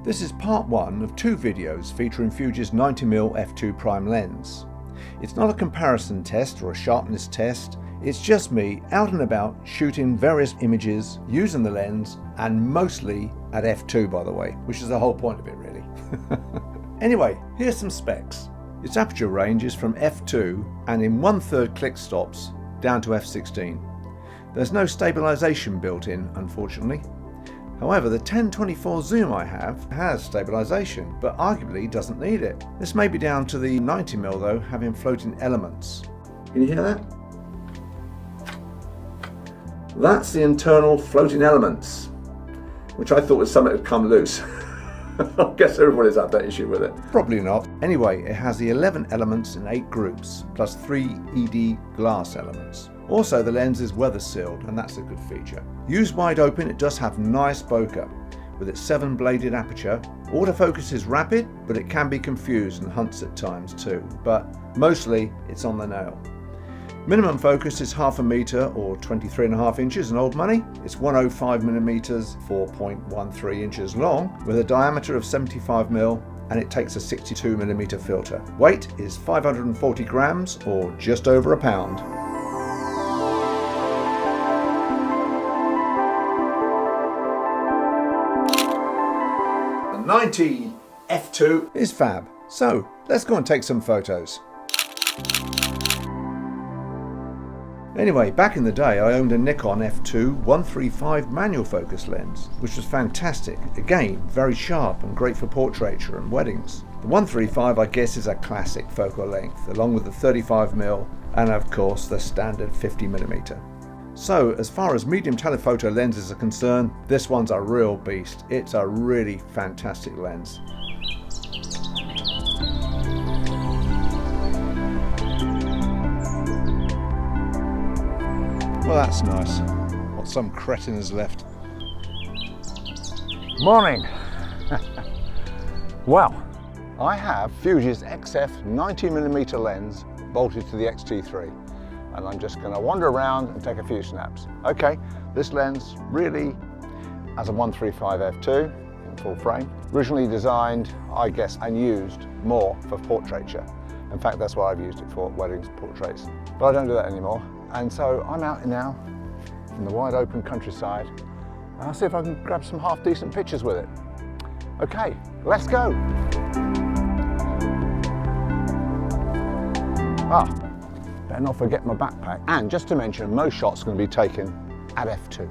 This is part one of two videos featuring Fuji's 90mm f2 prime lens. It's not a comparison test or a sharpness test, it's just me out and about shooting various images using the lens, and mostly at f2 by the way, which is the whole point of it really. Anyway, here's some specs. Its aperture range is from f2 and in 1/3 click stops down to f16. There's no stabilisation built in, unfortunately. However, the 1024 zoom I have has stabilisation, but arguably doesn't need it. This may be down to the 90mm though, having floating elements. Can you hear that? That's the internal floating elements, which I thought was something that had come loose. I guess everybody's had that issue with it. Probably not. Anyway, it has the 11 elements in 8 groups, plus 3 ED glass elements. Also, the lens is weather sealed, and that's a good feature. Used wide open, it does have nice bokeh. With its 7-bladed aperture, autofocus is rapid, but it can be confused and hunts at times too. But mostly, it's on the nail. Minimum focus is 1/2 meter or 23.5 inches in old money. It's 105mm, 4.13 inches long, with a diameter of 75mm, and it takes a 62mm filter. Weight is 540 grams or just over a pound. The 90 f2 is fab. So let's go and take some photos. Anyway, back in the day I owned a Nikon f2 135 manual focus lens, which was fantastic. Again, very sharp and great for portraiture and weddings. The 135 I guess is a classic focal length, along with the 35mm and of course the standard 50mm. So as far as medium telephoto lenses are concerned, this one's a real beast. It's a really fantastic lens. Well, that's nice. What some cretin has left. Morning. Well, I have Fuji's XF 90mm lens bolted to the X-T3, and I'm just going to wander around and take a few snaps. Okay, this lens really, as a 135 f2 in full frame, originally designed, I guess, and used more for portraiture. In fact, that's what I've used it for, weddings, portraits. But I don't do that anymore. And so I'm out now in the wide open countryside, and I'll see if I can grab some half decent pictures with it. Okay, let's go. Better not forget my backpack. And just to mention, most shots are going to be taken at f2,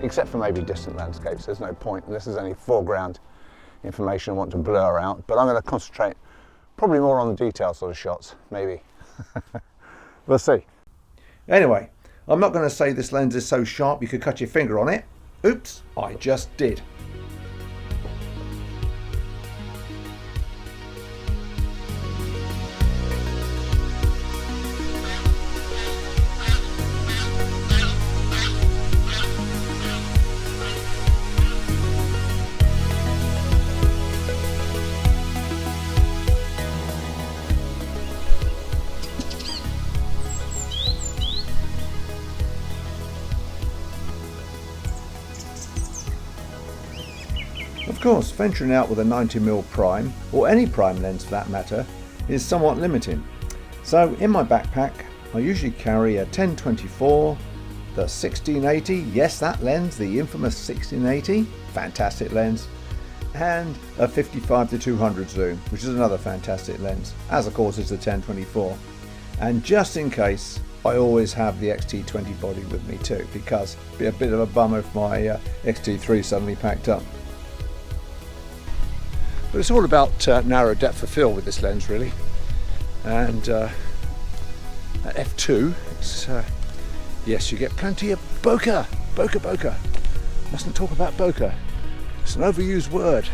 except for maybe distant landscapes. There's no point unless there's any foreground information I want to blur out, but I'm going to concentrate probably more on the detail sort of shots, maybe. We'll see. Anyway, I'm not going to say this lens is so sharp you could cut your finger on it. Oops, I just did. Of course, venturing out with a 90mm prime, or any prime lens for that matter, is somewhat limiting. So in my backpack, I usually carry a 1024, the 1680, yes that lens, the infamous 1680, fantastic lens, and a 55-200 zoom, which is another fantastic lens, as of course is the 1024. And just in case, I always have the X-T20 body with me too, because it'd be a bit of a bummer if my X-T3 suddenly packed up. But it's all about narrow depth of field with this lens really, and at f2 it's, yes, you get plenty of bokeh. Mustn't talk about bokeh, it's an overused word.